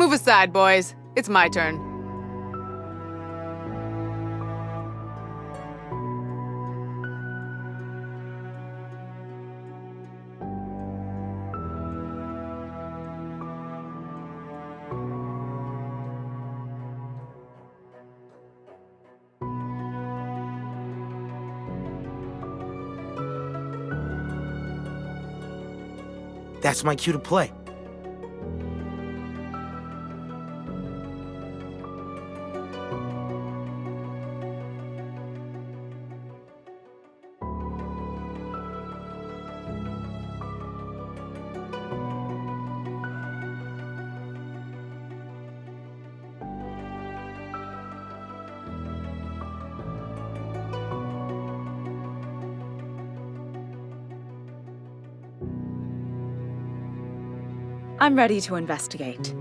Move aside, boys. It's my turn. That's my cue to play. I'm ready to investigate.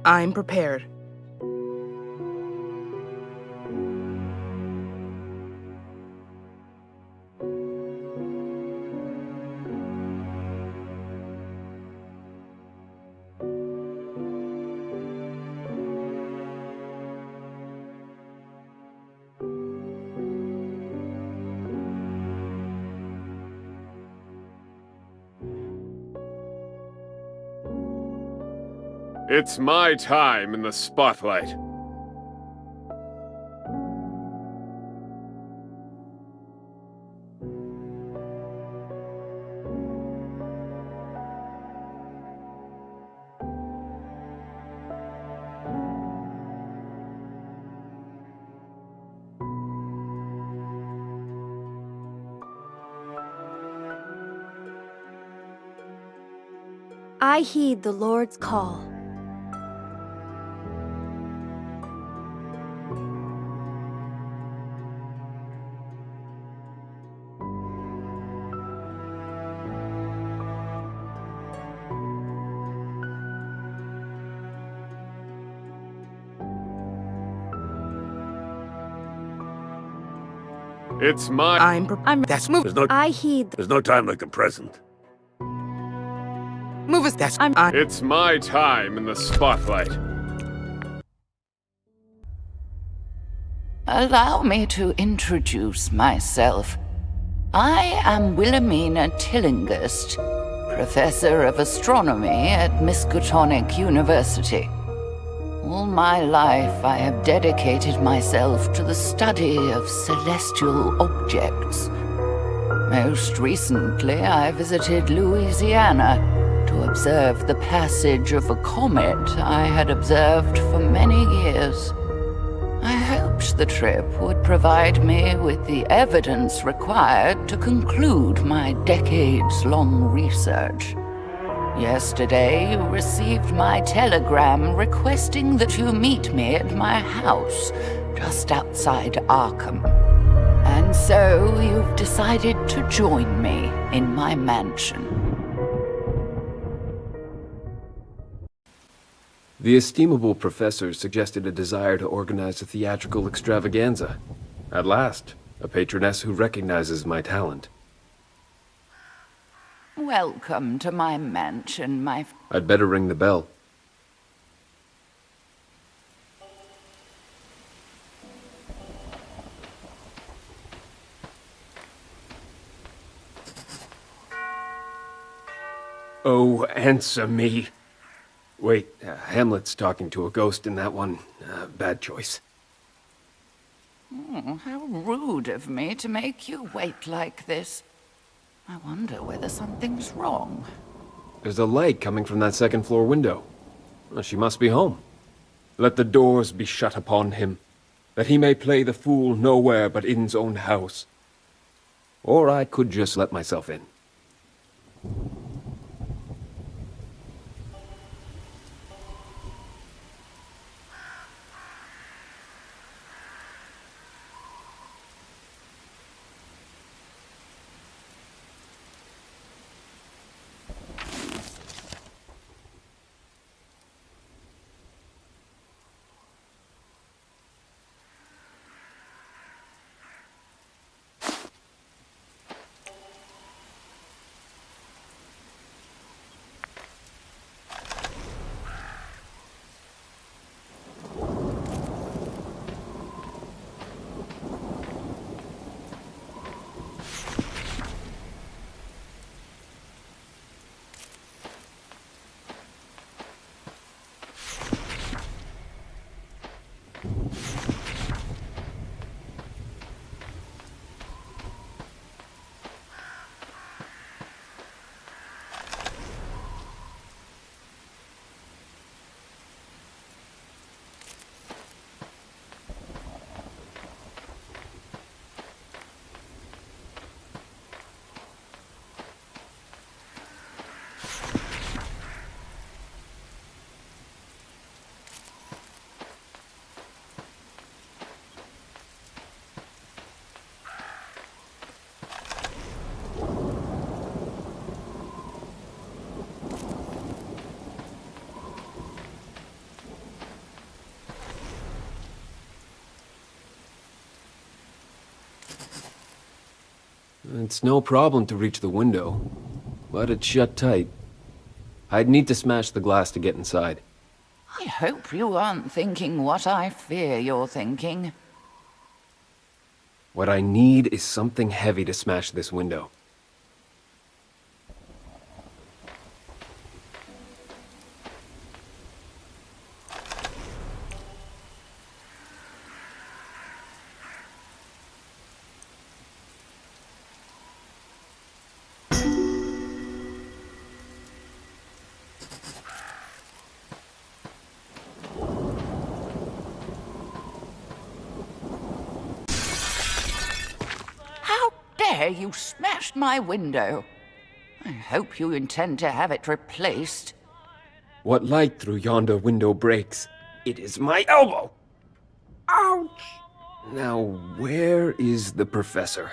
I'm prepared. It's my time in the spotlight. I heed the Lord's call. It's my... That's move. I heed. There's no time like the present. Move us. That's It's my time in the spotlight. Allow me to introduce myself. I am Wilhelmina Tillinghast, professor of astronomy at Miskatonic University. All my life I have dedicated myself to the study of celestial objects. Most recently, I visited Louisiana to observe the passage of a comet I had observed for many years. I hoped the trip would provide me with the evidence required to conclude my decades-long research. Yesterday, you received my telegram requesting that you meet me at my house, just outside Arkham. And so, you've decided to join me in my mansion. The estimable professor suggested a desire to organize a theatrical extravaganza. At last, a patroness who recognizes my talent. Welcome to my mansion, my... I'd better ring the bell. Oh, answer me. Wait, Hamlet's talking to a ghost in that one. Bad choice. How rude of me to make you wait like this. I wonder whether something's wrong. There's a light coming from that second-floor window. Well, she must be home. Let the doors be shut upon him, that he may play the fool nowhere but in's own house. Or I could just let myself in. It's no problem to reach the window, but it's shut tight. I'd need to smash the glass to get inside. I hope you aren't thinking what I fear you're thinking. What I need is something heavy to smash this window. You smashed my window. I hope you intend to have it replaced. What light through yonder window breaks? It is my elbow! Ouch! Now, where is the professor?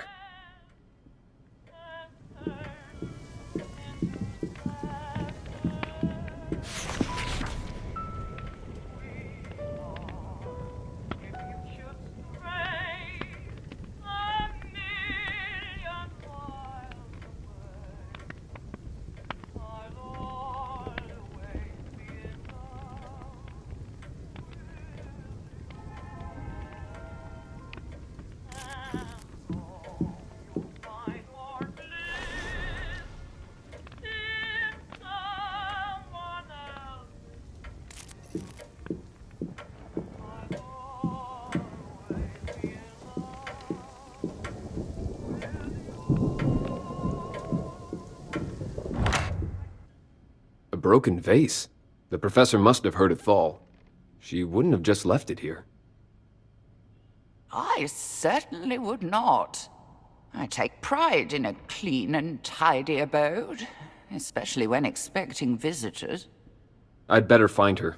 Broken vase. The professor must have heard it fall. She wouldn't have just left it here. I certainly would not. I take pride in a clean and tidy abode, especially when expecting visitors. I'd better find her.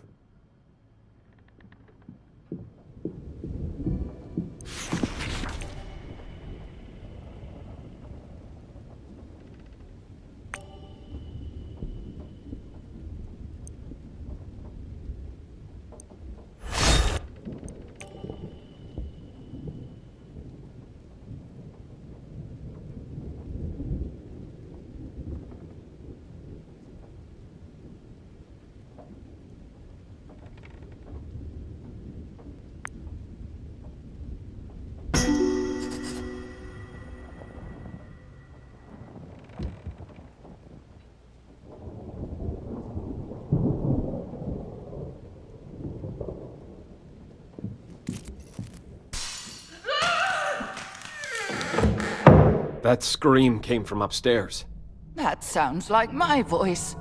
That scream came from upstairs. That sounds like my voice.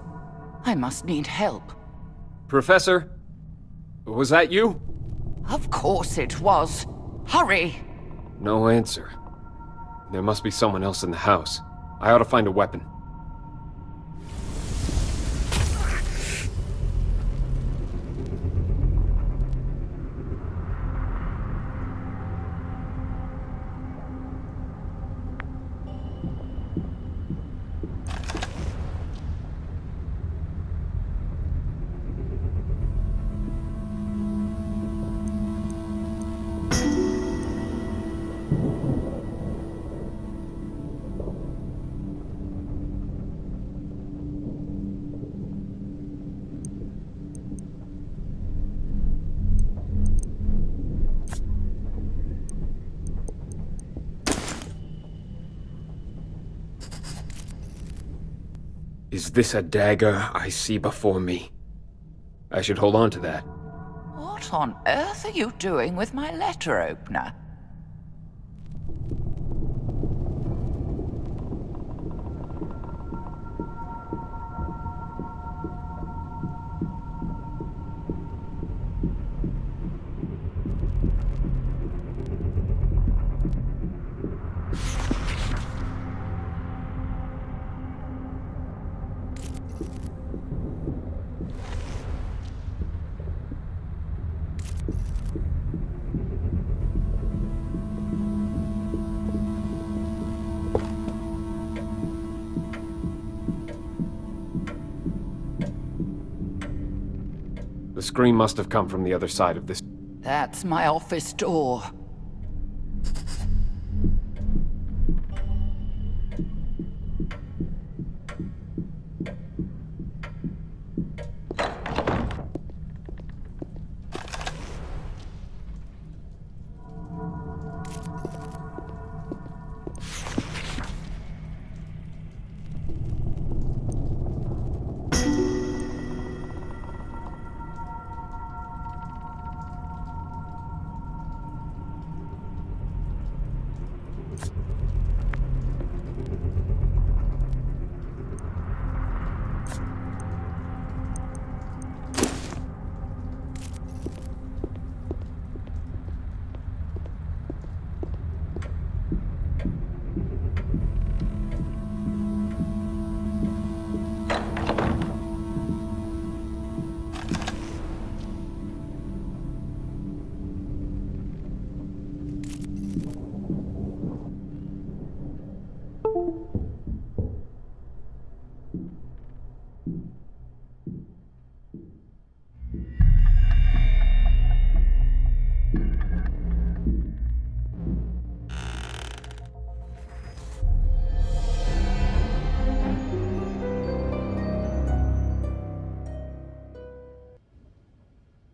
I must need help. Professor? Was that you? Of course it was. Hurry! No answer. There must be someone else in the house. I ought to find a weapon. Is this a dagger I see before me? I should hold on to that. What on earth are you doing with my letter opener? The scream must have come from the other side of this. That's my office door.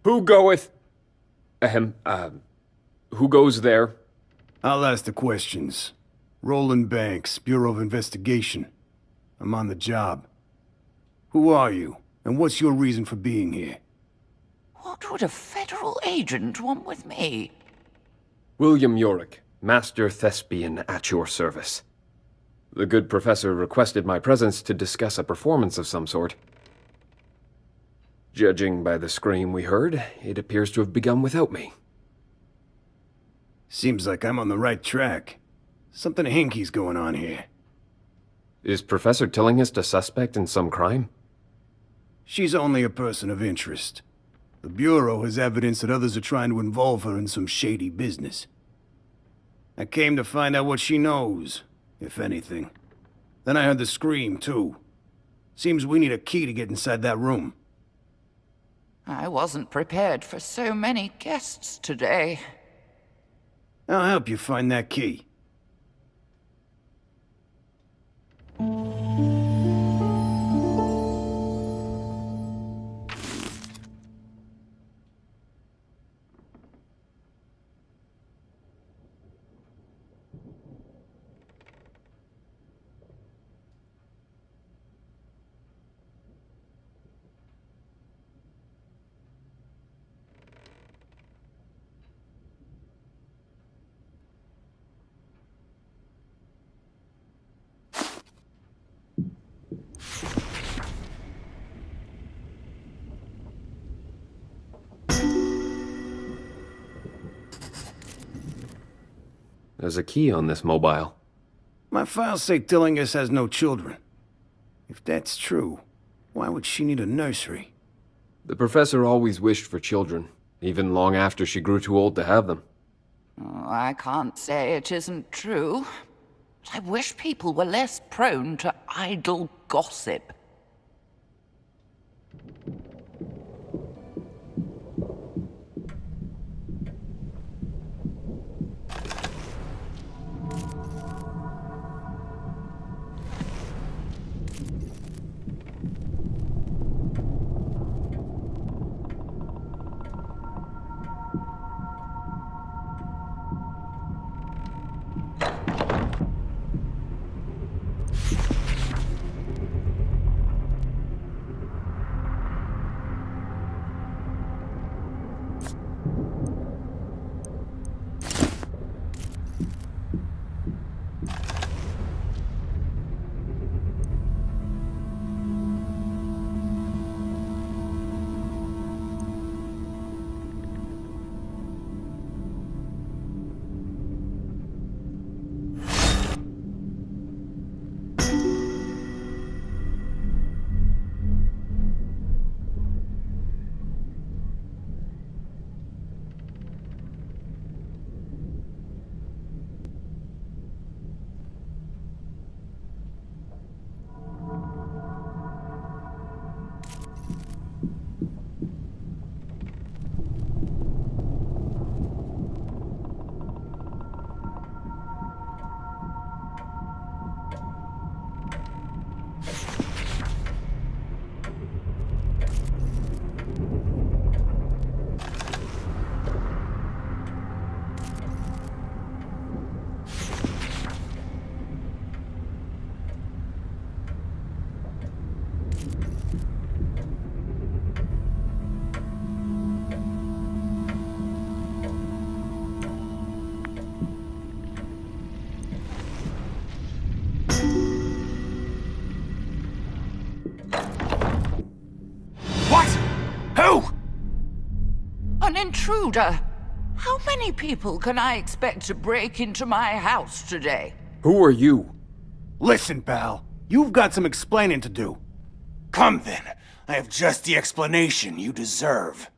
Who goeth? Who goes there? I'll ask the questions. Roland Banks, Bureau of Investigation. I'm on the job. Who are you, and what's your reason for being here? What would a federal agent want with me? William Yorick, Master Thespian at your service. The good professor requested my presence to discuss a performance of some sort. Judging by the scream we heard, it appears to have begun without me. Seems like I'm on the right track. Something hinky's going on here. Is Professor Tillinghast a suspect in some crime? She's only a person of interest. The Bureau has evidence that others are trying to involve her in some shady business. I came to find out what she knows, if anything. Then I heard the scream, too. Seems we need a key to get inside that room. I wasn't prepared for so many guests today. I'll help you find that key. There's a key on this mobile. My files say Tillinghast has no children. If that's true, why would she need a nursery? The professor always wished for children, even long after she grew too old to have them. Oh, I can't say it isn't true. But I wish people were less prone to idle gossip. An intruder! How many people can I expect to break into my house today? Who are you? Listen, pal. You've got some explaining to do. Come then. I have just the explanation you deserve.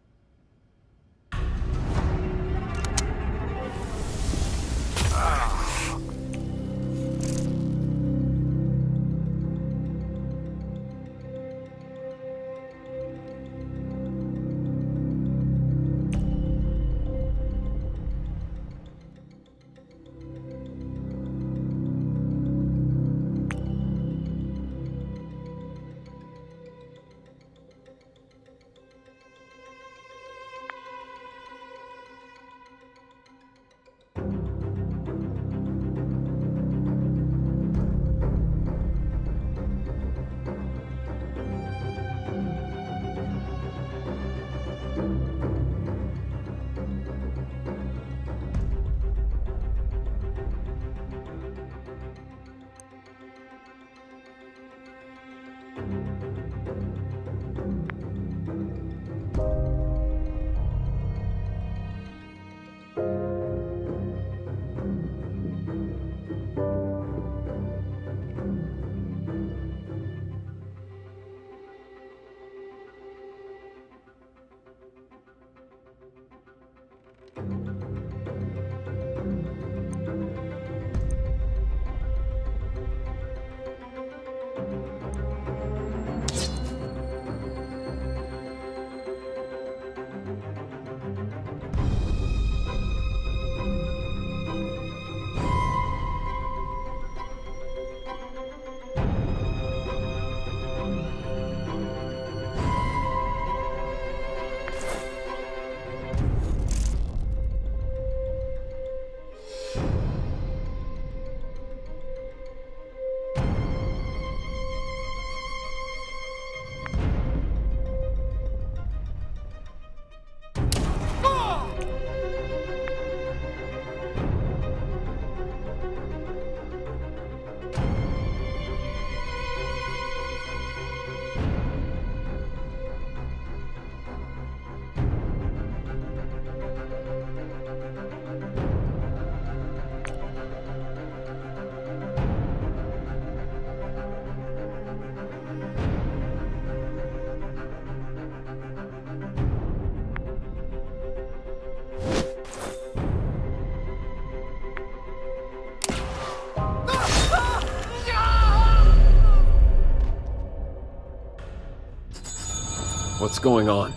What's going on?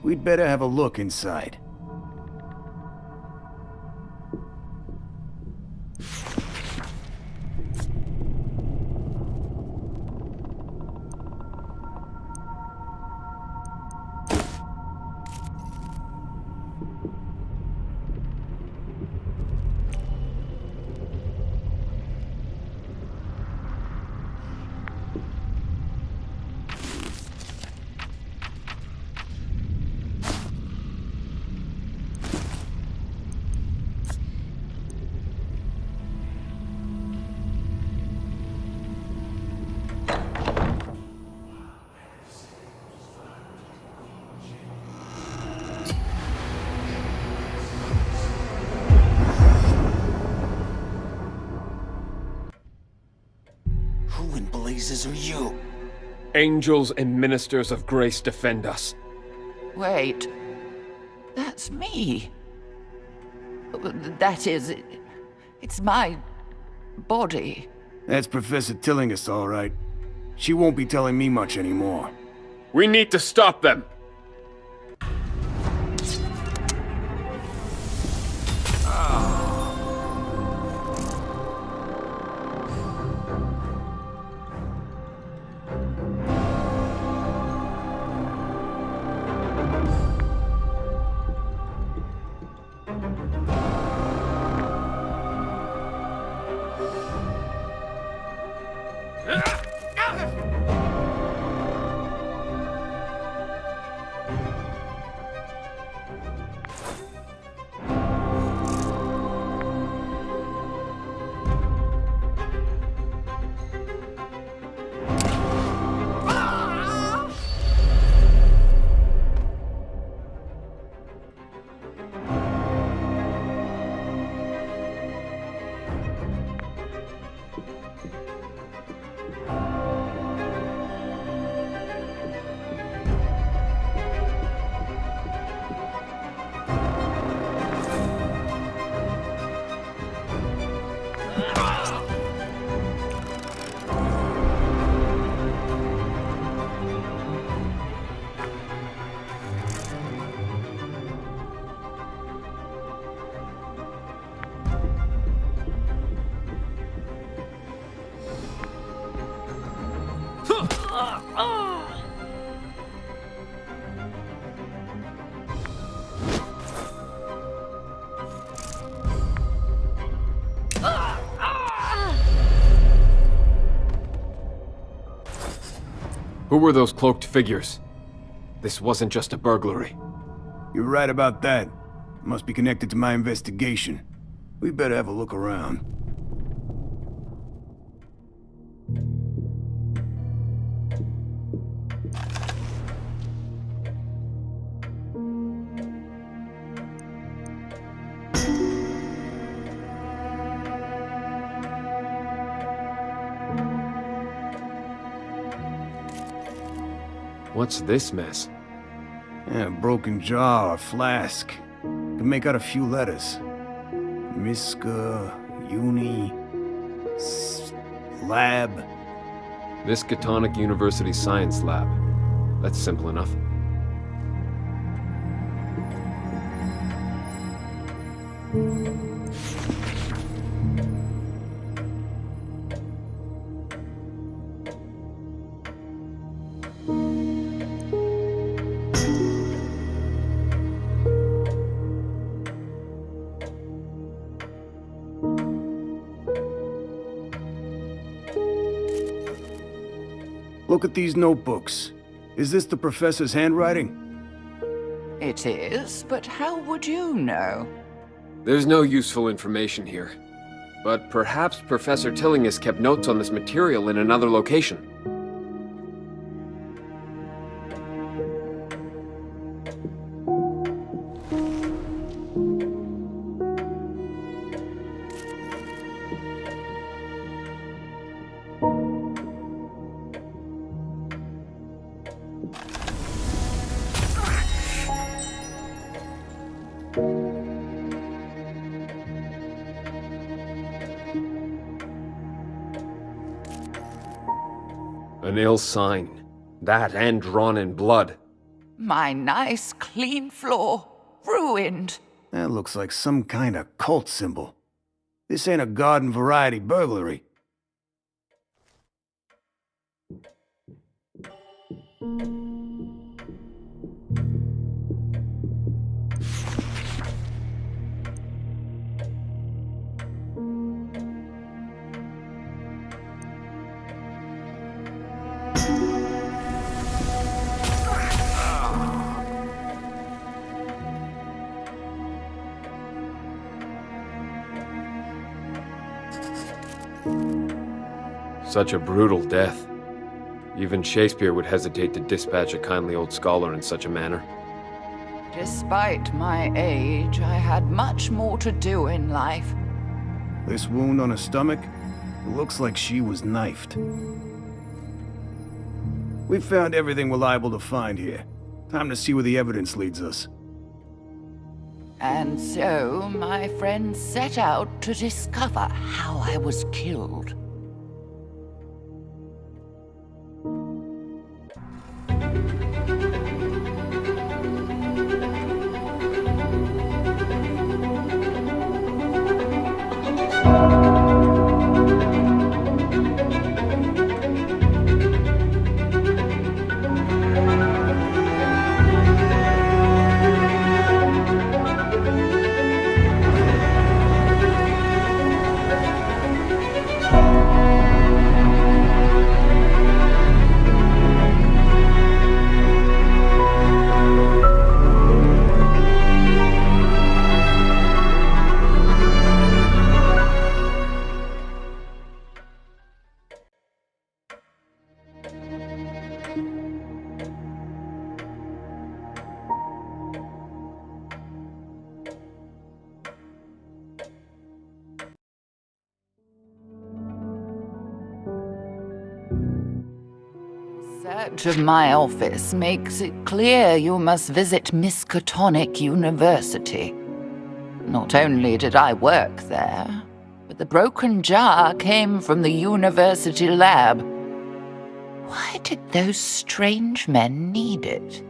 We'd better have a look inside. Who in blazes are you? Angels and ministers of grace defend us. Wait. That's me. That is, it's my body. That's Professor Tillinghast, all right. She won't be telling me much anymore. We need to stop them! Who were those cloaked figures? This wasn't just a burglary. You're right about that. Must be connected to my investigation. We better have a look around. What's this mess? Yeah, a broken jar or flask. Can make out a few letters. Miska, Uni, Lab. Miskatonic University Science Lab. That's simple enough. Look at these notebooks. Is this the professor's handwriting? It is, but how would you know? There's no useful information here. But perhaps Professor Tillinghast kept notes on this material in another location. An ill sign. That and drawn in blood. My nice, clean floor, ruined. That looks like some kind of cult symbol. This ain't a garden variety burglary. Such a brutal death. Even Shakespeare would hesitate to dispatch a kindly old scholar in such a manner. Despite my age, I had much more to do in life. This wound on her stomach, it looks like she was knifed. We've found everything we're liable to find here. Time to see where the evidence leads us. And so, my friends set out to discover how I was killed. Search of my office makes it clear you must visit Miskatonic University. Not only did I work there, but the broken jar came from the university lab. Why did those strange men need it?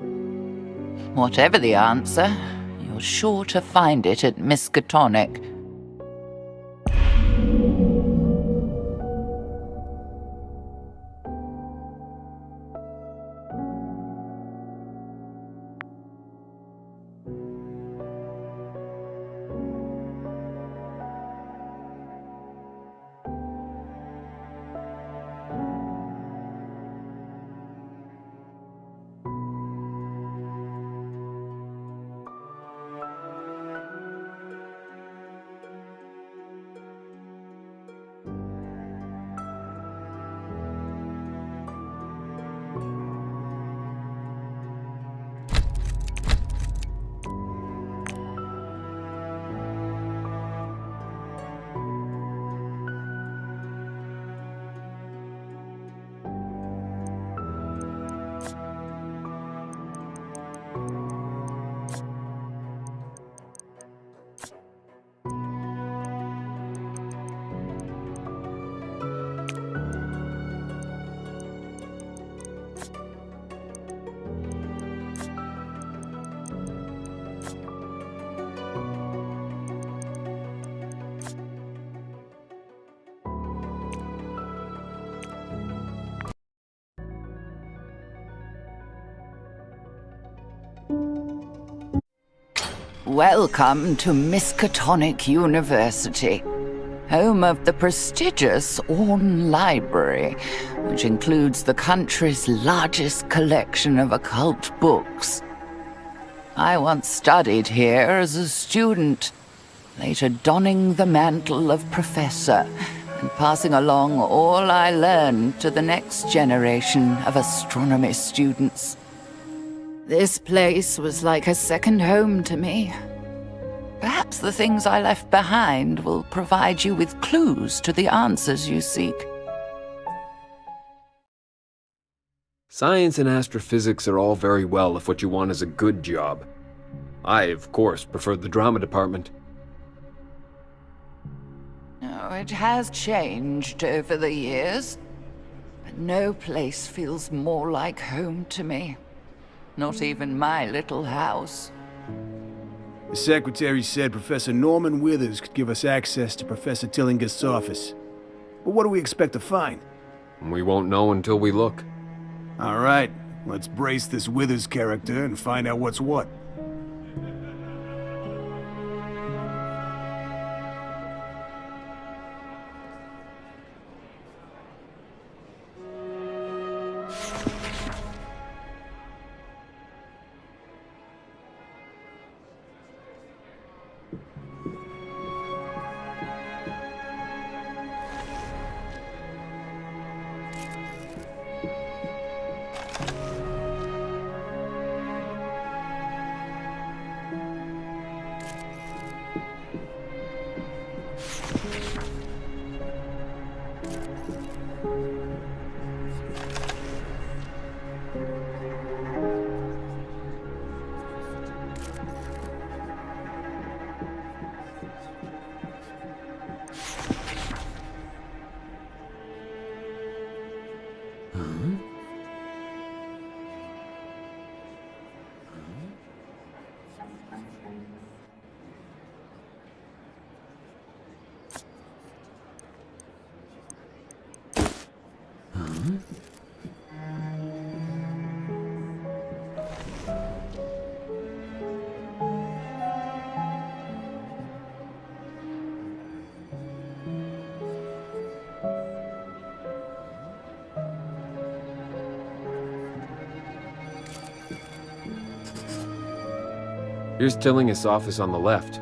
Whatever the answer, you're sure to find it at Miskatonic. Welcome to Miskatonic University, home of the prestigious Orne Library, which includes the country's largest collection of occult books. I once studied here as a student, later donning the mantle of professor and passing along all I learned to the next generation of astronomy students. This place was like a second home to me. Perhaps the things I left behind will provide you with clues to the answers you seek. Science and astrophysics are all very well if what you want is a good job. I, of course, prefer the drama department. Oh, it has changed over the years, but no place feels more like home to me. Not even my little house. The secretary said Professor Norman Withers could give us access to Professor Tillingust's office. But what do we expect to find? We won't know until we look. All right, let's brace this Withers character and find out what's what. Here's Tillingust's office on the left.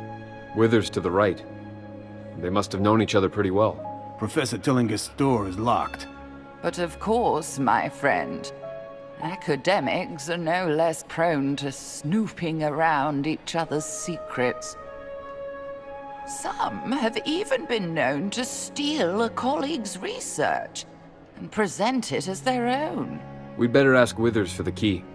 Withers to the right. They must have known each other pretty well. Professor Tillingust's door is locked. But of course, my friend, academics are no less prone to snooping around each other's secrets. Some have even been known to steal a colleague's research and present it as their own. We'd better ask Withers for the key.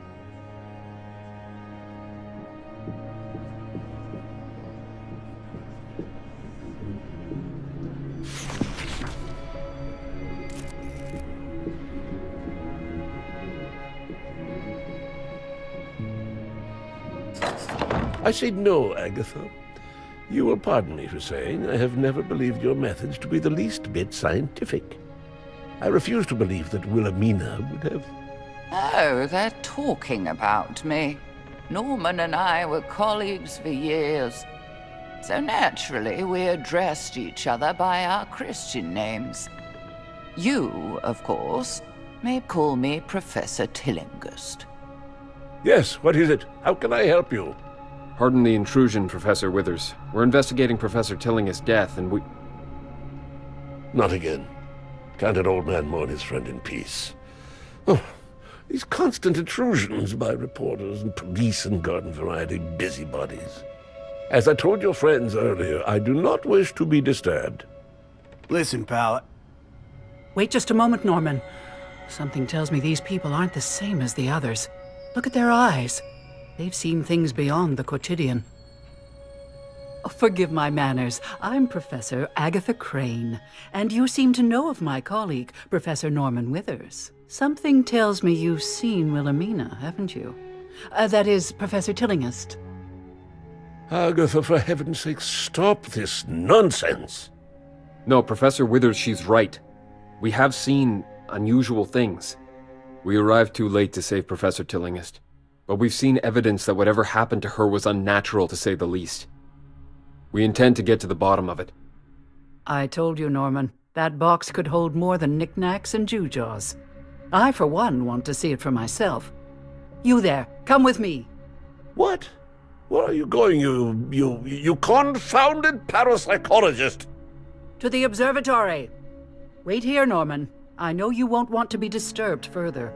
I say no, Agatha. You will pardon me for saying I have never believed your methods to be the least bit scientific. I refuse to believe that Wilhelmina would have... Oh, they're talking about me. Norman and I were colleagues for years. So naturally, we addressed each other by our Christian names. You, of course, may call me Professor Tillingust. Yes, what is it? How can I help you? Pardon the intrusion, Professor Withers. We're investigating Professor Tillingust's death, and we... Not again. Can't an old man mourn his friend in peace? Oh, these constant intrusions by reporters and police and garden variety busybodies. As I told your friends earlier, I do not wish to be disturbed. Listen, pal. Wait just a moment, Norman. Something tells me these people aren't the same as the others. Look at their eyes. They've seen things beyond the quotidian. Oh, forgive my manners. I'm Professor Agatha Crane, and you seem to know of my colleague, Professor Norman Withers. Something tells me you've seen Wilhelmina, haven't you? That is, Professor Tillingust. Agatha, for heaven's sake, stop this nonsense. No, Professor Withers, she's right. We have seen unusual things. We arrived too late to save Professor Tillingust. But we've seen evidence that whatever happened to her was unnatural, to say the least. We intend to get to the bottom of it. I told you, Norman, that box could hold more than knickknacks and gewgaws. I, for one, want to see it for myself. You there, come with me. What? Where are you going, you confounded parapsychologist? To the observatory. Wait here, Norman. I know you won't want to be disturbed further.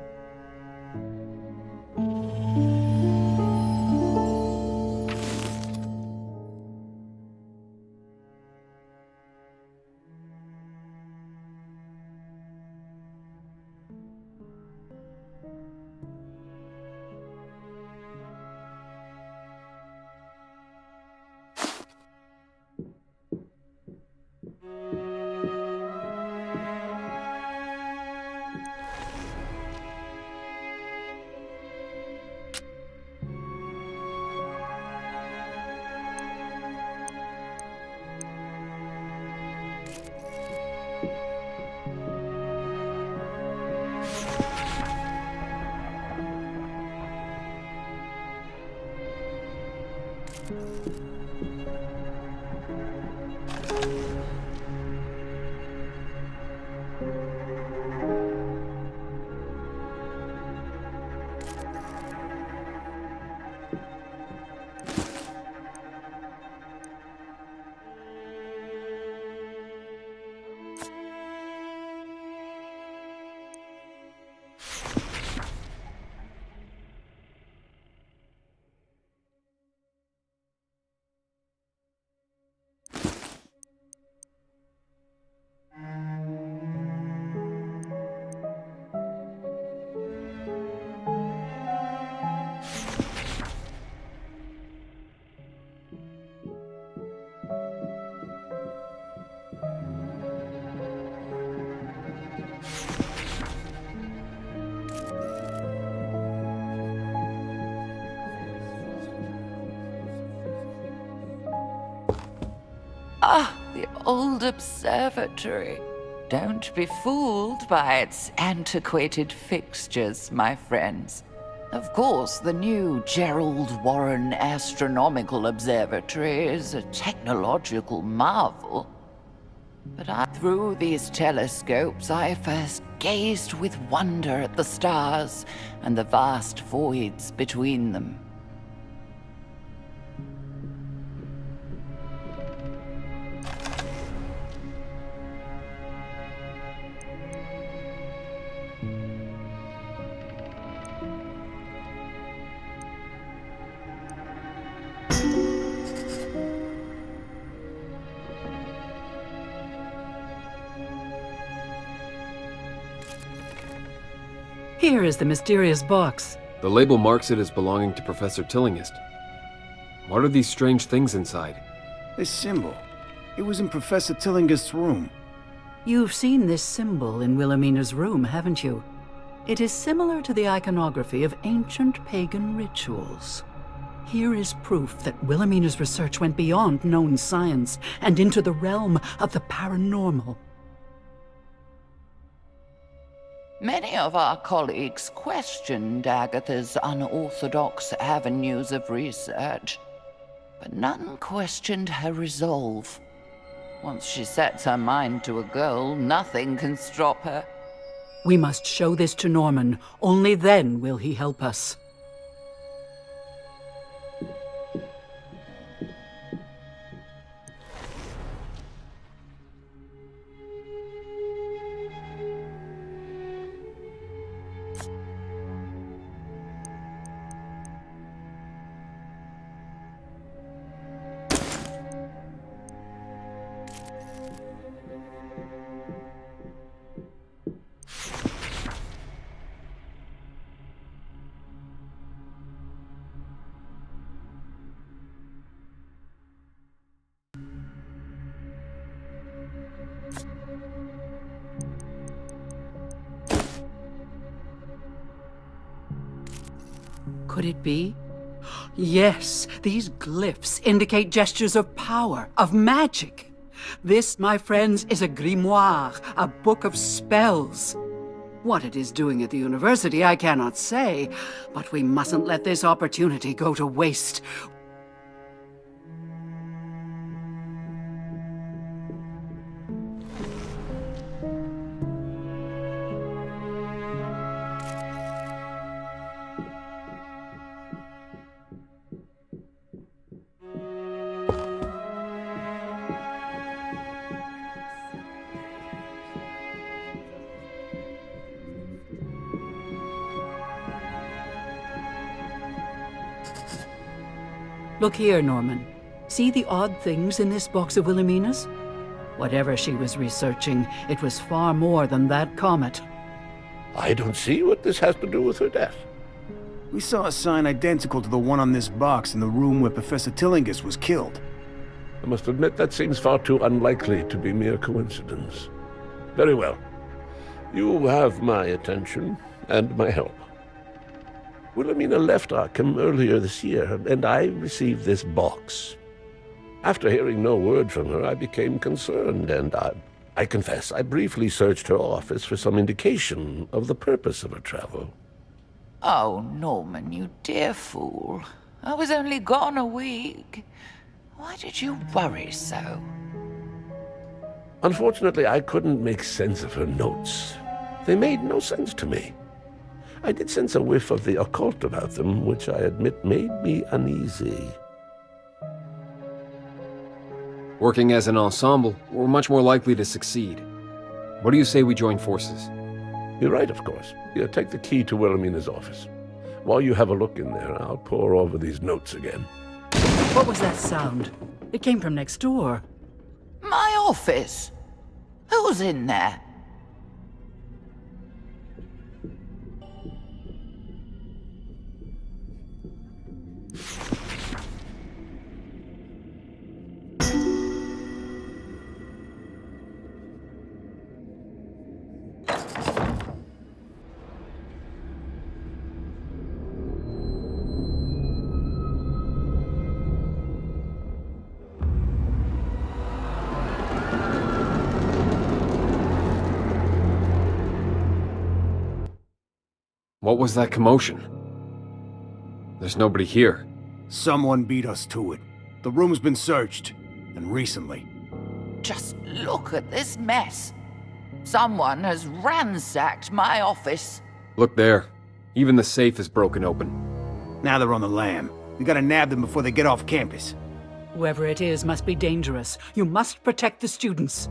Ah, the old observatory. Don't be fooled by its antiquated fixtures, my friends. Of course, the new Gerald Warren Astronomical Observatory is a technological marvel. But through these telescopes, I first gazed with wonder at the stars and the vast voids between them. Here is the mysterious box. The label marks it as belonging to Professor Tillinghast. What are these strange things inside? This symbol. It was in Professor Tillinghast's room. You've seen this symbol in Wilhelmina's room, haven't you? It is similar to the iconography of ancient pagan rituals. Here is proof that Wilhelmina's research went beyond known science and into the realm of the paranormal. Many of our colleagues questioned Agatha's unorthodox avenues of research, but none questioned her resolve. Once she sets her mind to a goal, nothing can stop her. We must show this to Norman. Only then will he help us. Could it be? Yes, these glyphs indicate gestures of power, of magic. This, my friends, is a grimoire, a book of spells. What it is doing at the university, I cannot say, but we mustn't let this opportunity go to waste. Look here, Norman. See the odd things in this box of Wilhelmina's? Whatever she was researching, it was far more than that comet. I don't see what this has to do with her death. We saw a sign identical to the one on this box in the room where Professor Tillinghast was killed. I must admit that seems far too unlikely to be mere coincidence. Very well. You have my attention and my help. Wilhelmina left Arkham earlier this year, and I received this box. After hearing no word from her, I became concerned, and I confess, I briefly searched her office for some indication of the purpose of her travel. Oh, Norman, you dear fool. I was only gone a week. Why did you worry so? Unfortunately, I couldn't make sense of her notes. They made no sense to me. I did sense a whiff of the occult about them, which I admit made me uneasy. Working as an ensemble, we're much more likely to succeed. What do you say we join forces? You're right, of course. Here, take the key to Wilhelmina's office. While you have a look in there, I'll pore over these notes again. What was that sound? It came from next door. My office? Who's in there? What was that commotion? There's nobody here. Someone beat us to it. The room's been searched, and recently. Just look at this mess. Someone has ransacked my office. Look there. Even the safe is broken open. Now they're on the lam. We gotta nab them before they get off campus. Whoever it is must be dangerous. You must protect the students.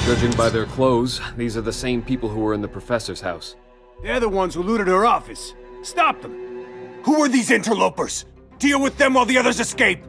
Judging by their clothes, these are the same people who were in the professor's house. They're the ones who looted her office. Stop them! Who are these interlopers? Deal with them while the others escape!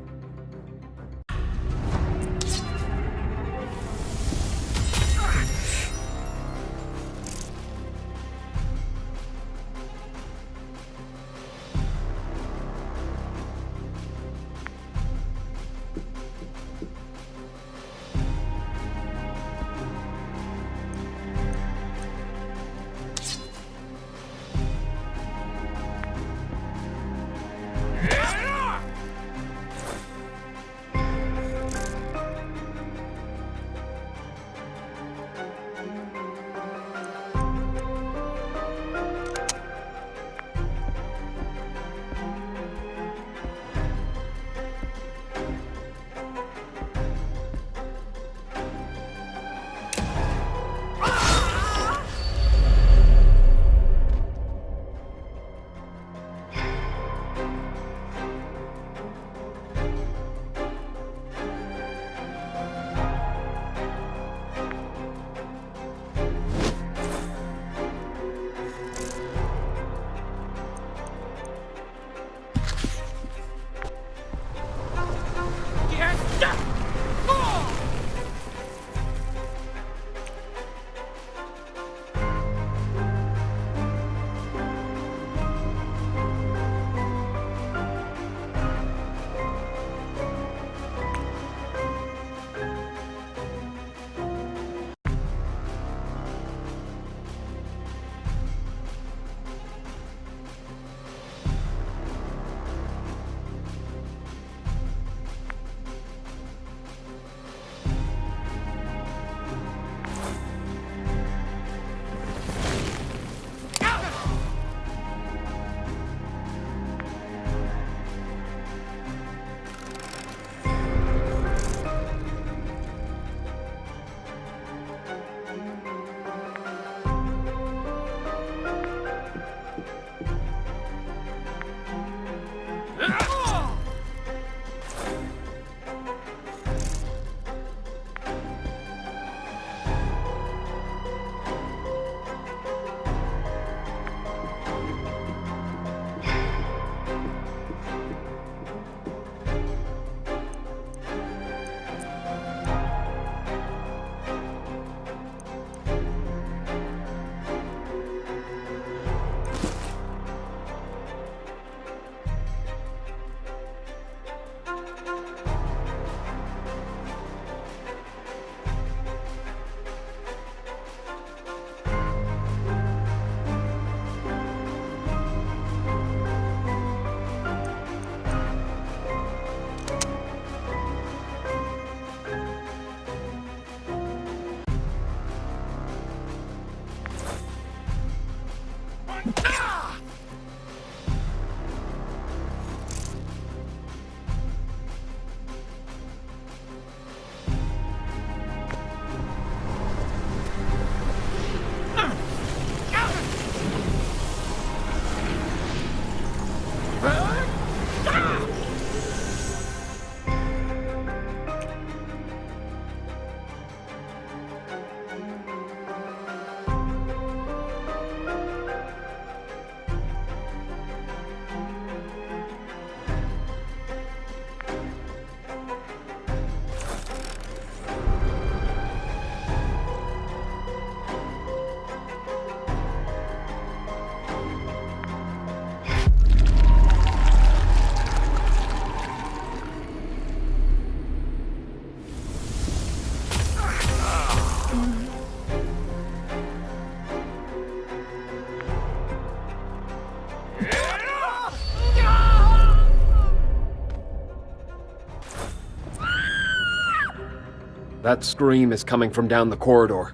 That scream is coming from down the corridor.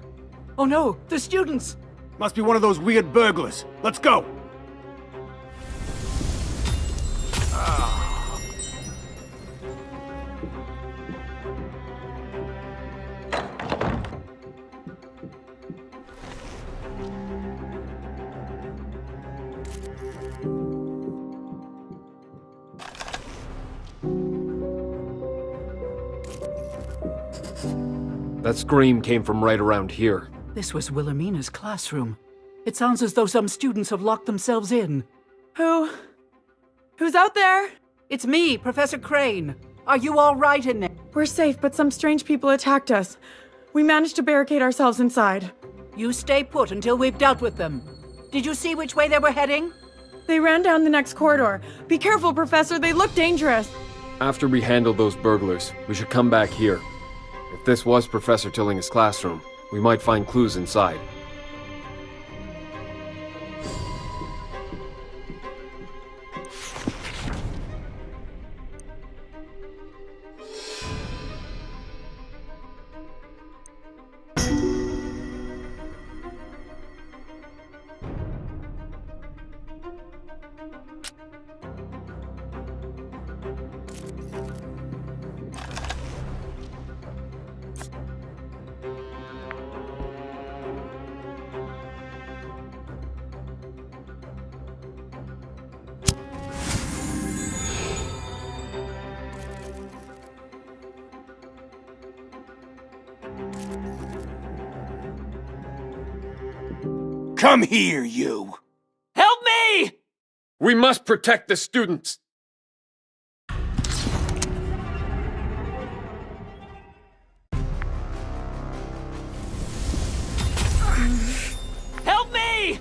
Oh no, the students! Must be one of those weird burglars. Let's go! That scream came from right around here. This was Wilhelmina's classroom. It sounds as though some students have locked themselves in. Who's out there? It's me, Professor Crane. Are you all right in there? We're safe, but some strange people attacked us. We managed to barricade ourselves inside. You stay put until we've dealt with them. Did you see which way they were heading? They ran down the next corridor. Be careful, Professor. They look dangerous. After we handle those burglars, we should come back here. If this was Professor Tilling's classroom, we might find clues inside. Come here, you! Help me! We must protect the students! Help me!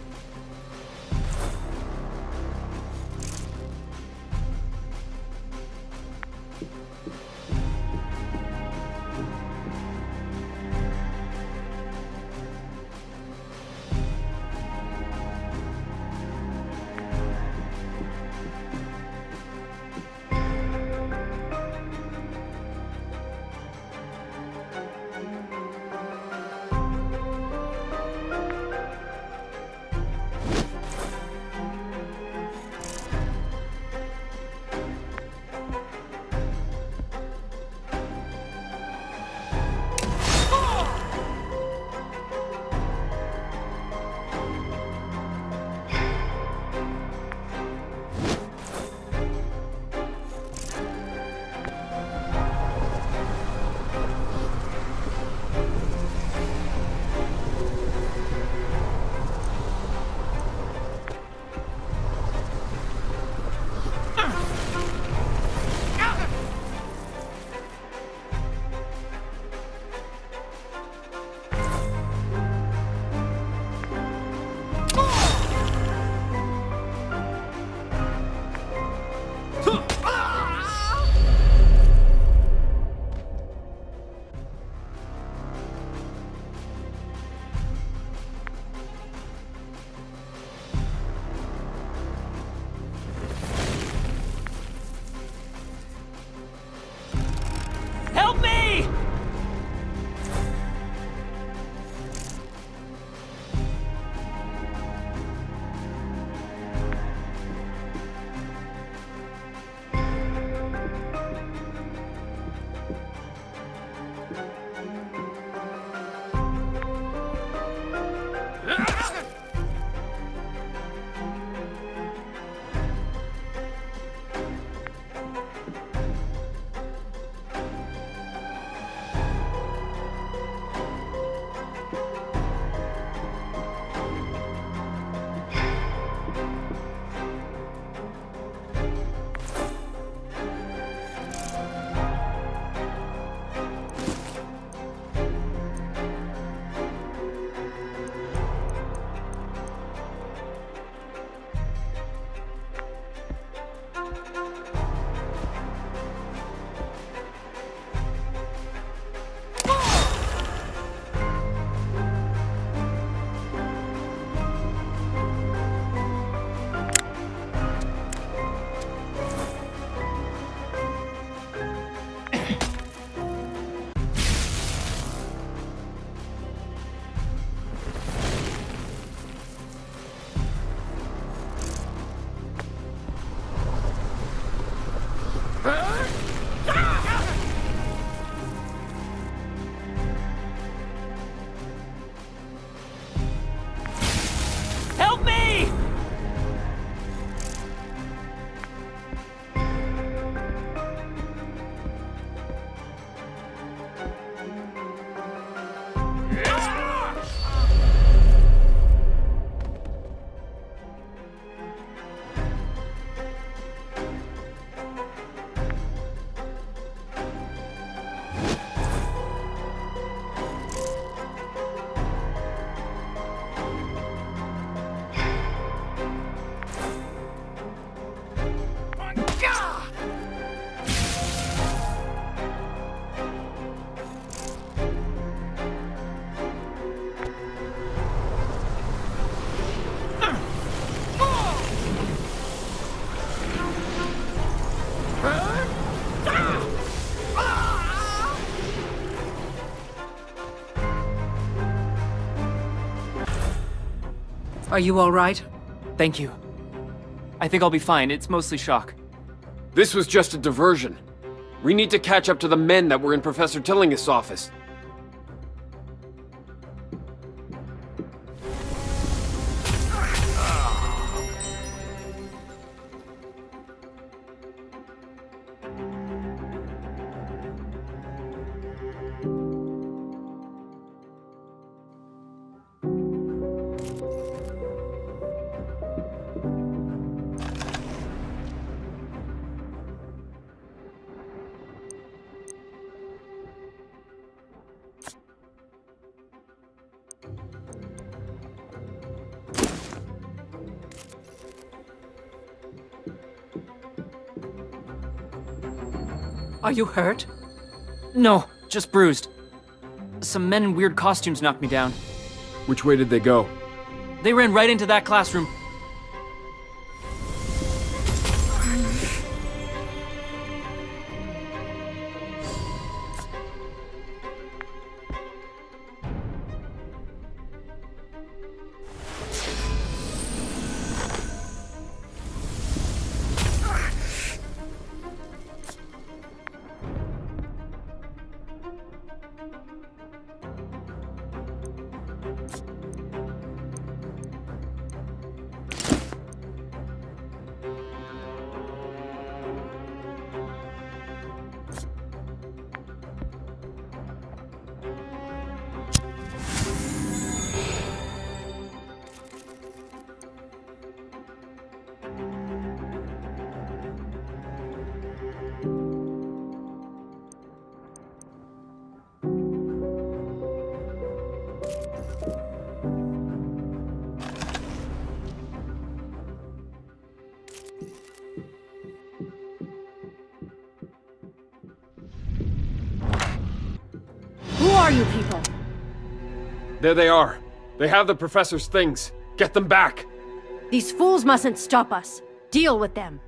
Are you all right? Thank you. I think I'll be fine. It's mostly shock. This was just a diversion. We need to catch up to the men that were in Professor Tillinghast's office. Are you hurt? No, just bruised. Some men in weird costumes knocked me down. Which way did they go? They ran right into that classroom. Who are you people? There they are. They have the professor's things. Get them back. These fools mustn't stop us. Deal with them.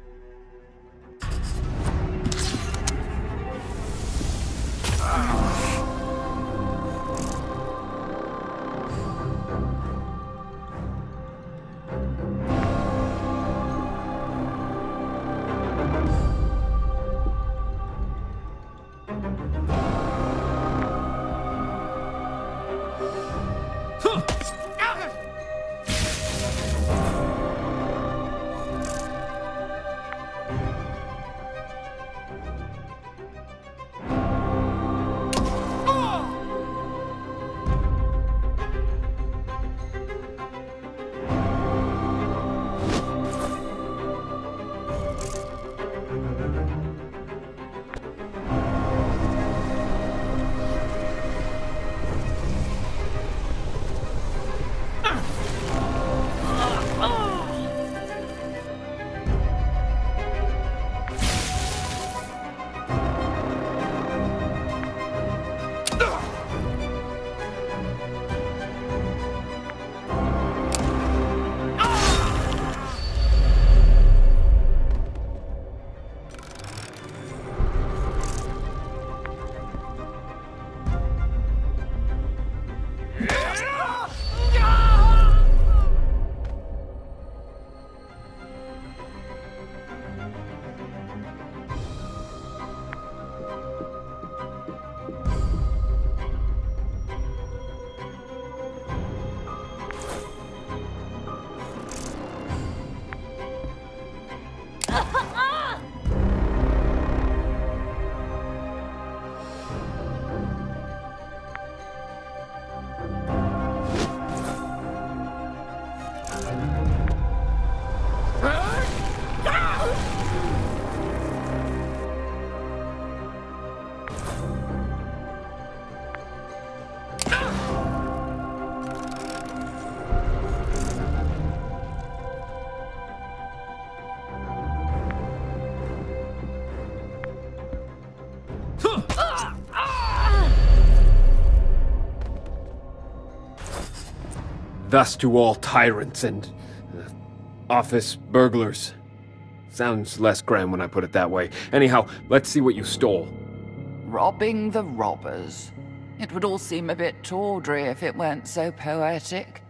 Thus to all tyrants and office burglars. Sounds less grand when I put it that way. Anyhow, let's see what you stole. Robbing the robbers. It would all seem a bit tawdry if it weren't so poetic.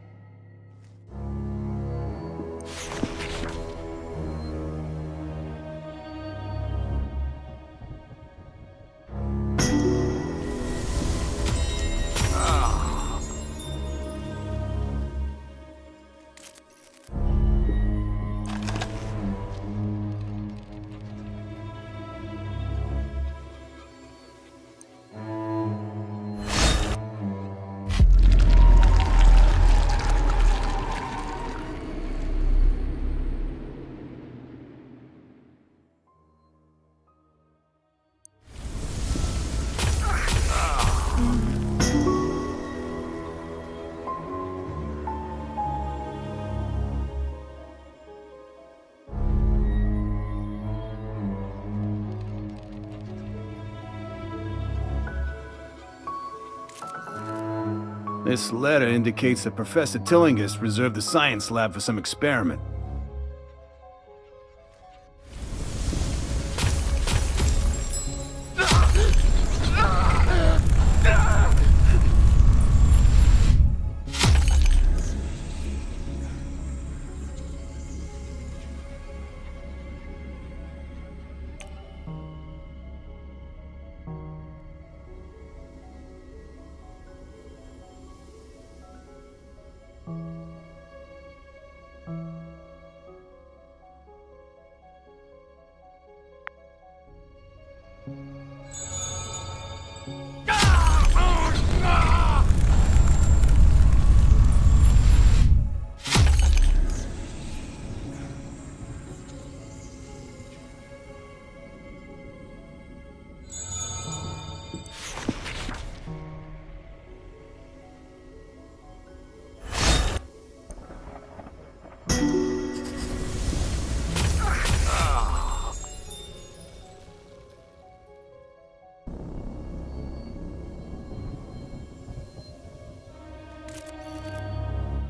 This letter indicates that Professor Tillinghast reserved the science lab for some experiment.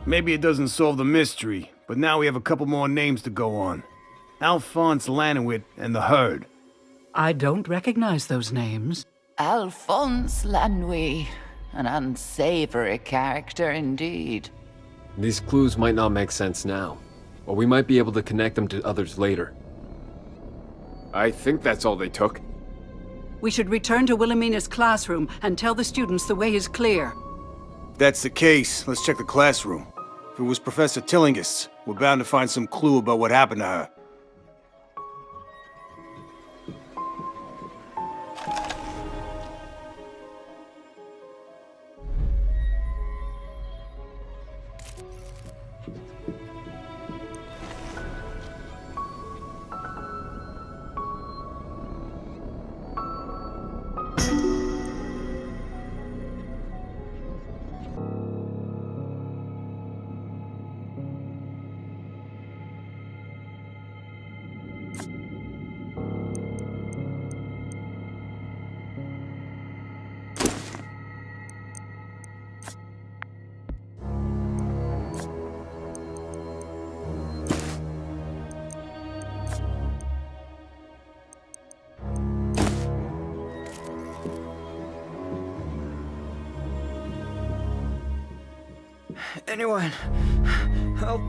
Maybe it doesn't solve the mystery, but now we have a couple more names to go on. Alphonse Lanowit and the Herd. I don't recognize those names. Alphonse Lanouille, an unsavory character indeed. These clues might not make sense now, but we might be able to connect them to others later. I think that's all they took. We should return to Wilhelmina's classroom and tell the students the way is clear. If that's the case, let's check the classroom. If it was Professor Tillinghast's, we're bound to find some clue about what happened to her. Anyone, help.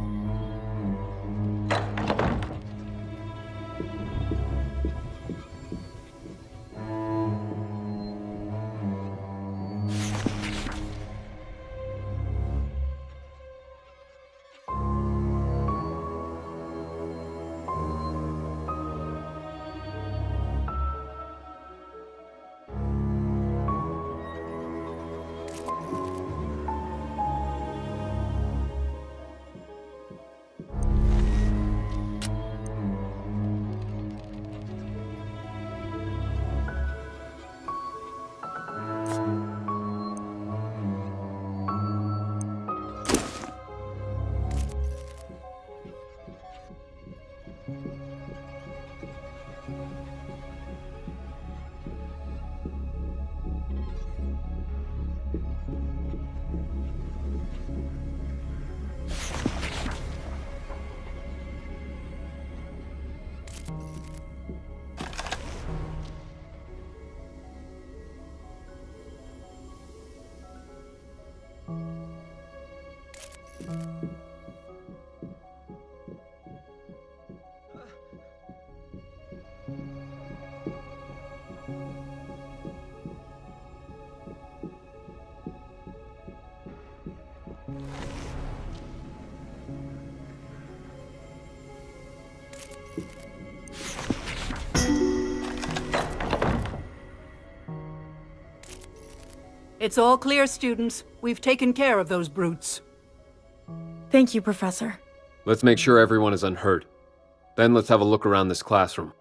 It's all clear, students. We've taken care of those brutes. Thank you, Professor. Let's make sure everyone is unhurt. Then let's have a look around this classroom.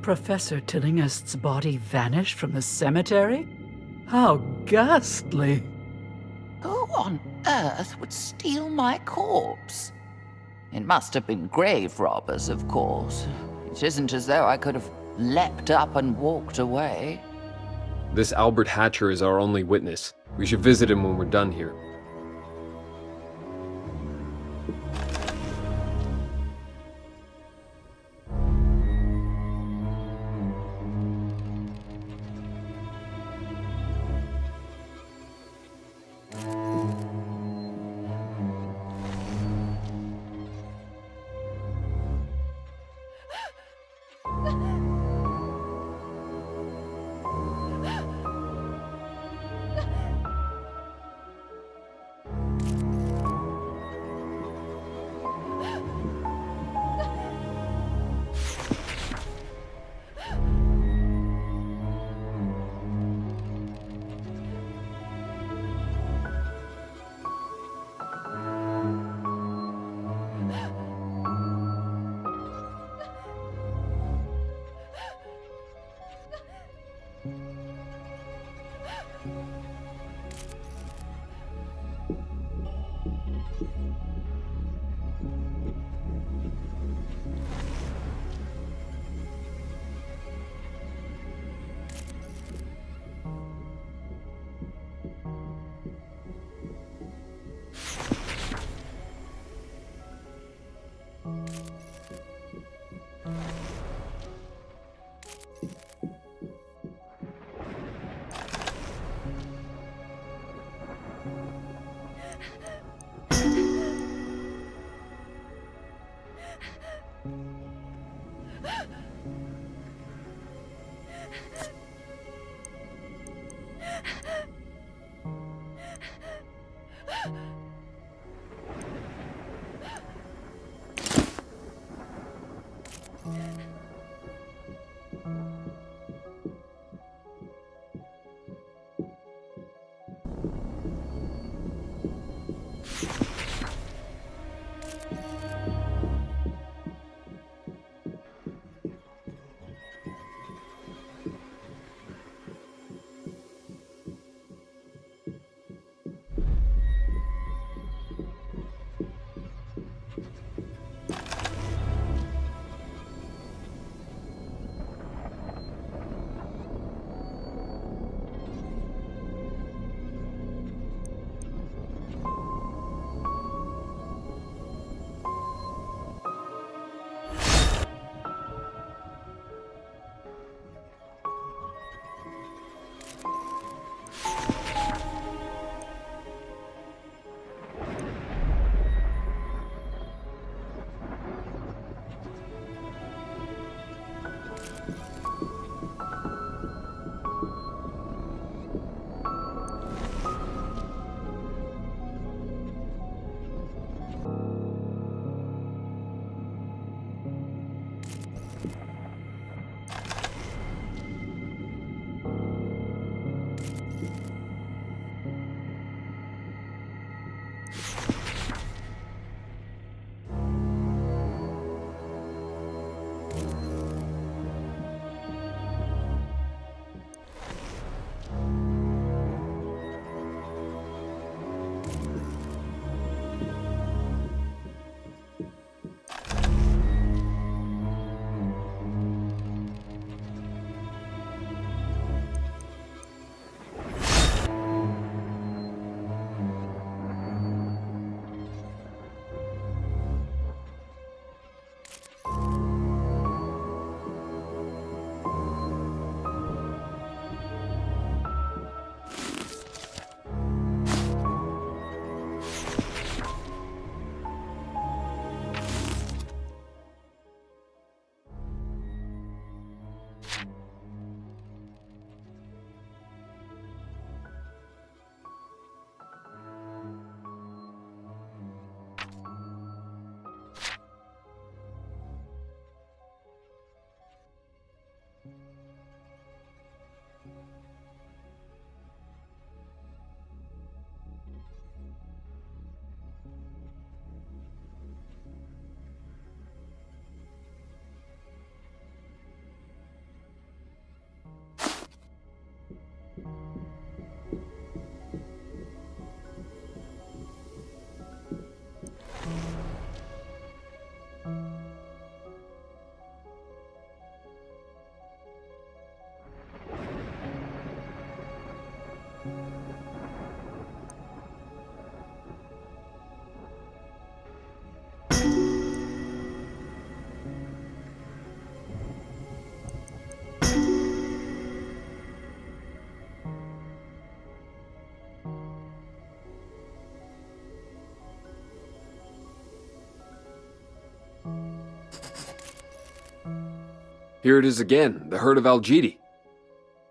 Professor Tillingist's body vanished from the cemetery? How ghastly! Who on earth would steal my corpse? It must have been grave robbers, of course. It isn't as though I could have leapt up and walked away. This Albert Hatcher is our only witness. We should visit him when we're done here. Here it is again, the herd of Algidi.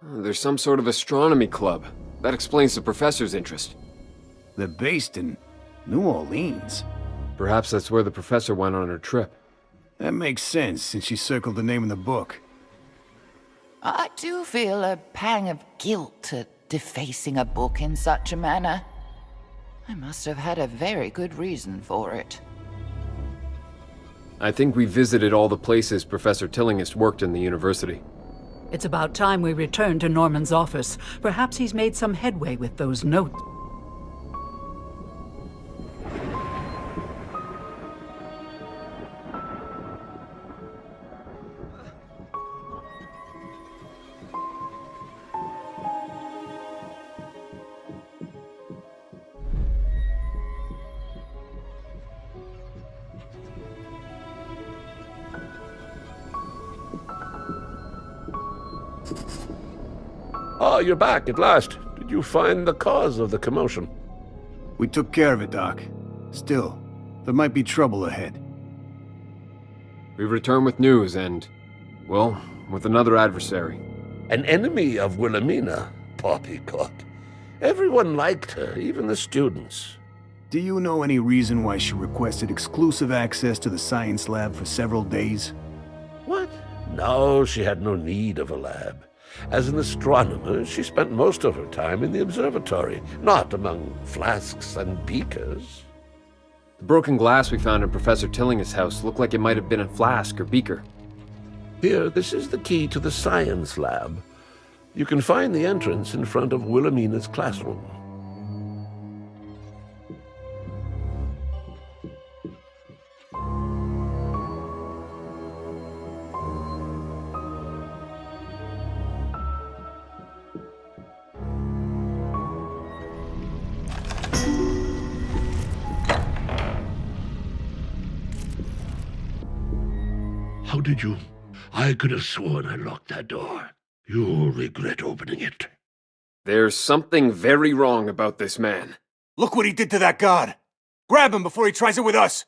There's some sort of astronomy club. That explains the professor's interest. They're based in New Orleans. Perhaps that's where the professor went on her trip. That makes sense, since she circled the name in the book. I do feel a pang of guilt at defacing a book in such a manner. I must have had a very good reason for it. I think we visited all the places Professor Tillinghast worked in the university. It's about time we return to Norman's office. Perhaps he's made some headway with those notes. Ah, you're back at last. Did you find the cause of the commotion? We took care of it, Doc. Still, there might be trouble ahead. We return with news and, well, with another adversary. An enemy of Wilhelmina, poppycock. Everyone liked her, even the students. Do you know any reason why she requested exclusive access to the science lab for several days? What? No, she had no need of a lab. As an astronomer, she spent most of her time in the observatory, not among flasks and beakers. The broken glass we found in Professor Tillinghast's house looked like it might have been a flask or beaker. Here, this is the key to the science lab. You can find the entrance in front of Wilhelmina's classroom. How did you? I could have sworn I locked that door. You'll regret opening it. There's something very wrong about this man. Look what he did to that god! Grab him before he tries it with us!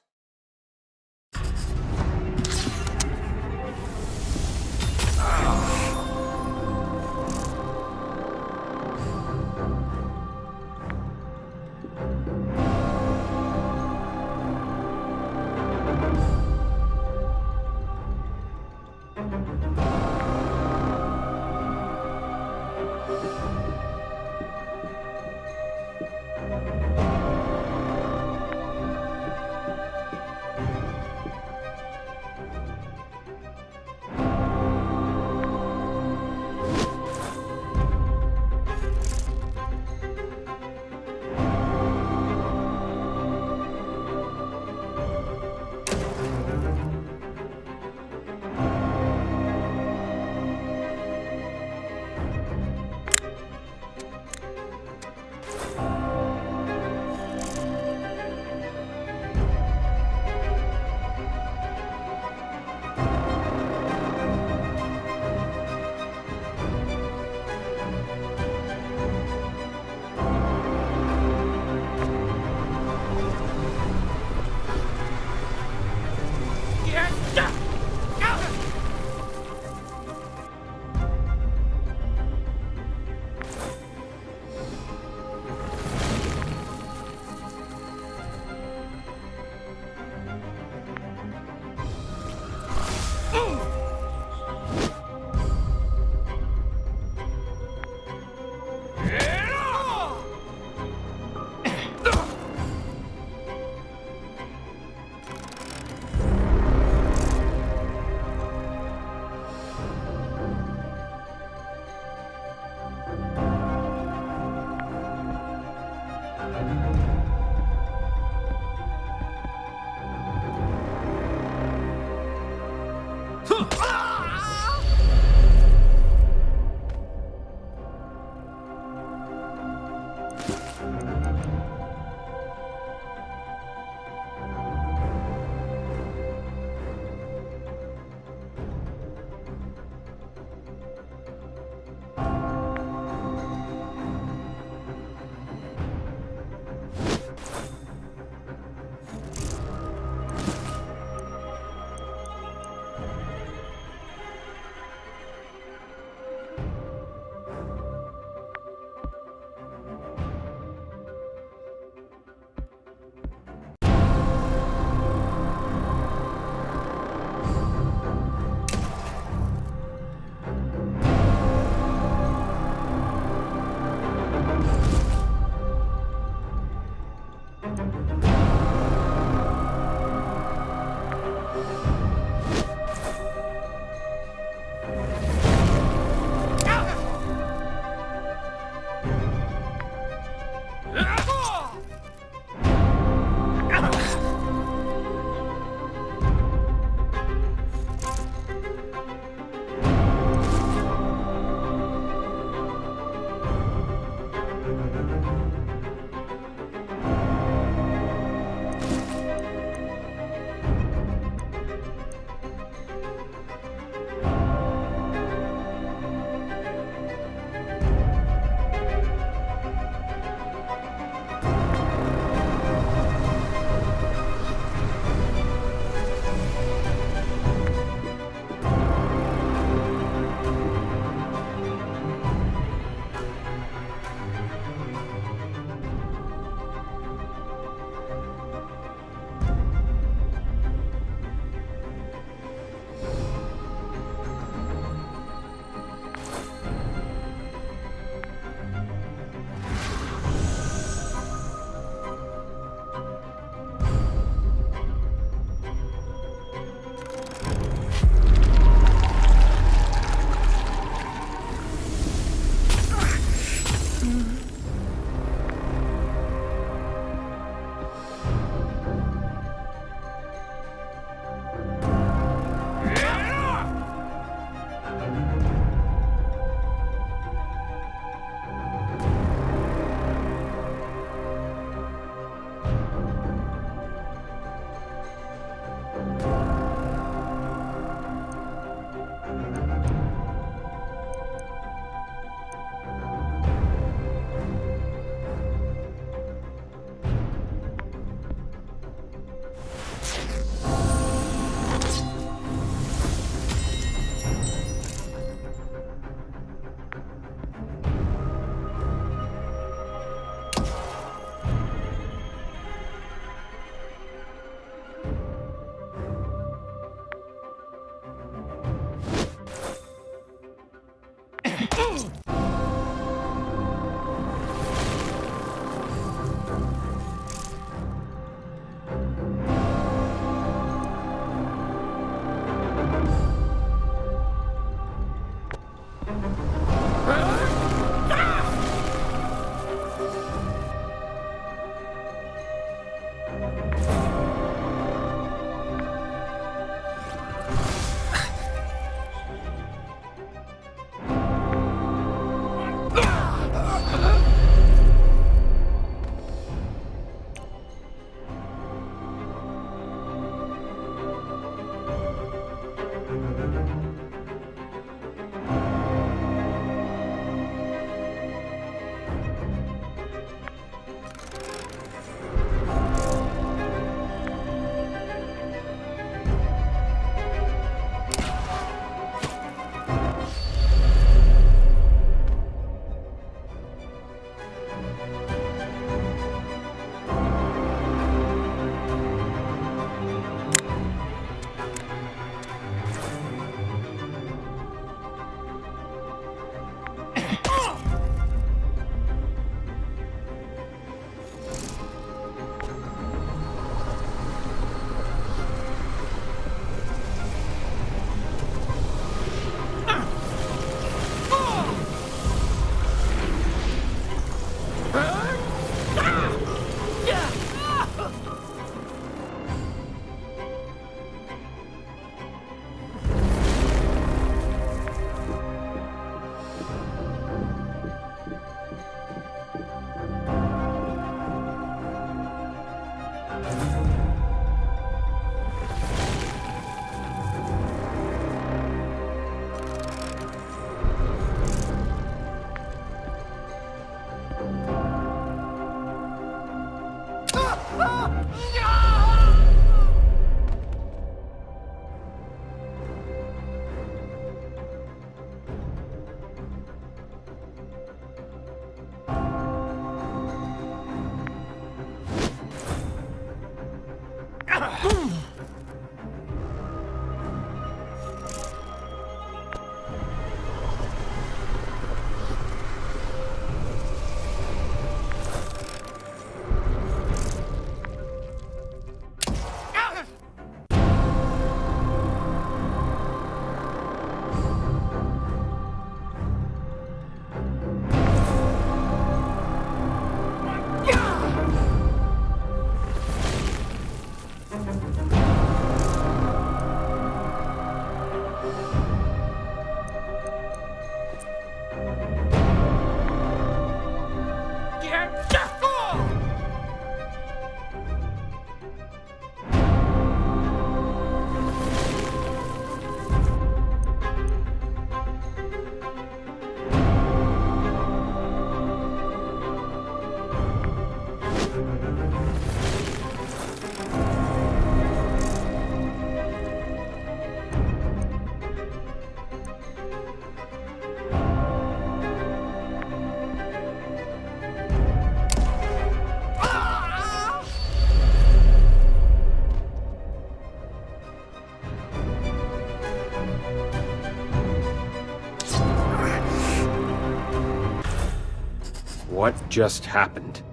What just happened?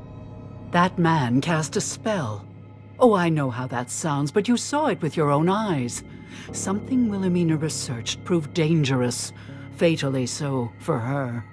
That man cast a spell. Oh, I know how that sounds, but you saw it with your own eyes. Something Wilhelmina researched proved dangerous. Fatally so for her.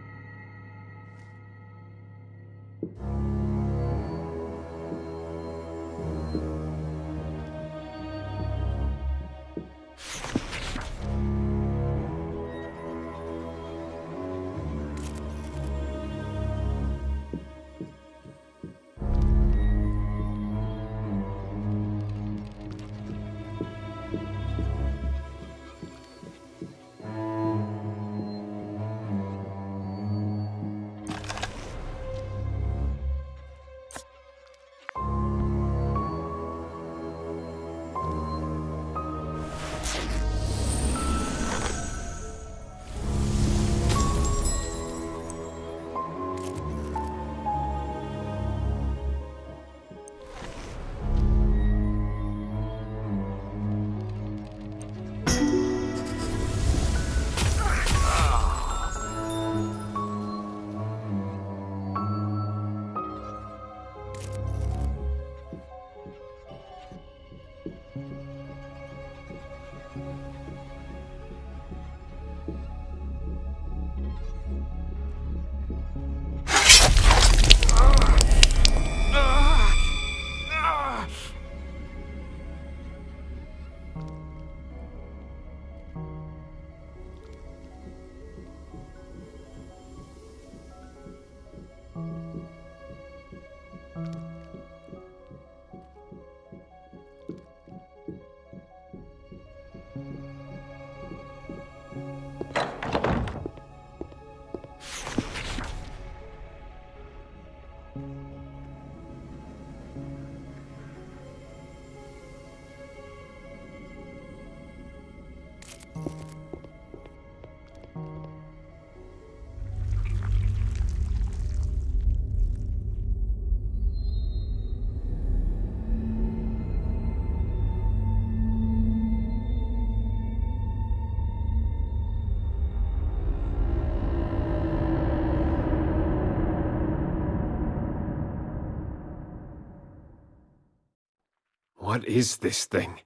What is this thing?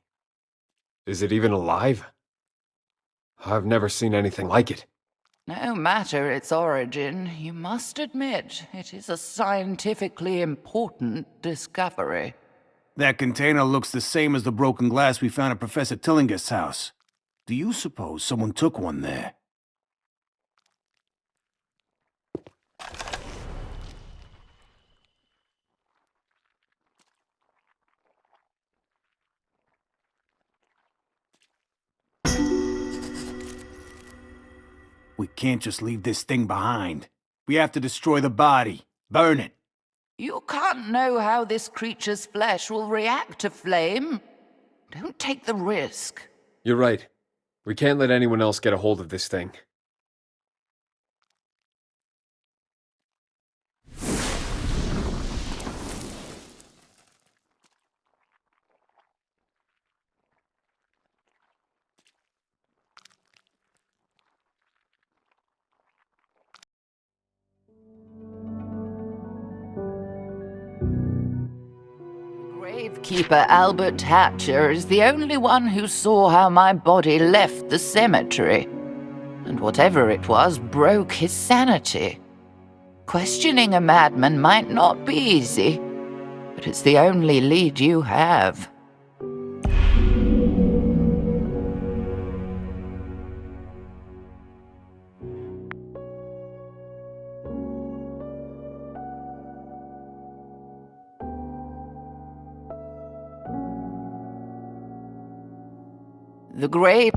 Is it even alive? I've never seen anything like it. No matter its origin, you must admit it is a scientifically important discovery. That container looks the same as the broken glass we found at Professor Tillinger's house. Do you suppose someone took one there? We can't just leave this thing behind. We have to destroy the body. Burn it. You can't know how this creature's flesh will react to flame. Don't take the risk. You're right. We can't let anyone else get a hold of this thing. Gravekeeper Albert Hatcher is the only one who saw how my body left the cemetery. And whatever it was broke his sanity. Questioning a madman might not be easy, but it's the only lead you have. The grave...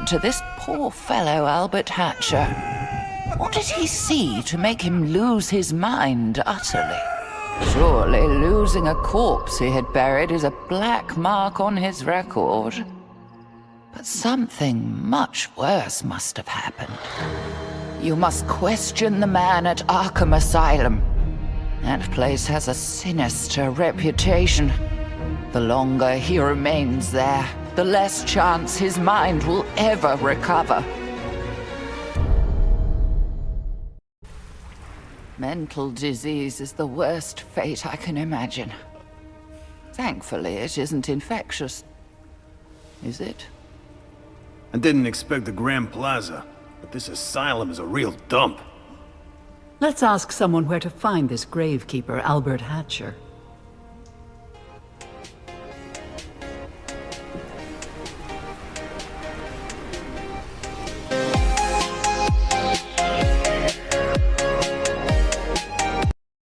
To this poor fellow Albert Hatcher? What did he see to make him lose his mind utterly? Surely losing a corpse he had buried is a black mark on his record. But something much worse must have happened. You must question the man at Arkham Asylum. That place has a sinister reputation. The longer he remains there, the less chance his mind will ever recover. Mental disease is the worst fate I can imagine. Thankfully, it isn't infectious. Is it? I didn't expect the Grand Plaza, but this asylum is a real dump. Let's ask someone where to find this gravekeeper, Albert Hatcher.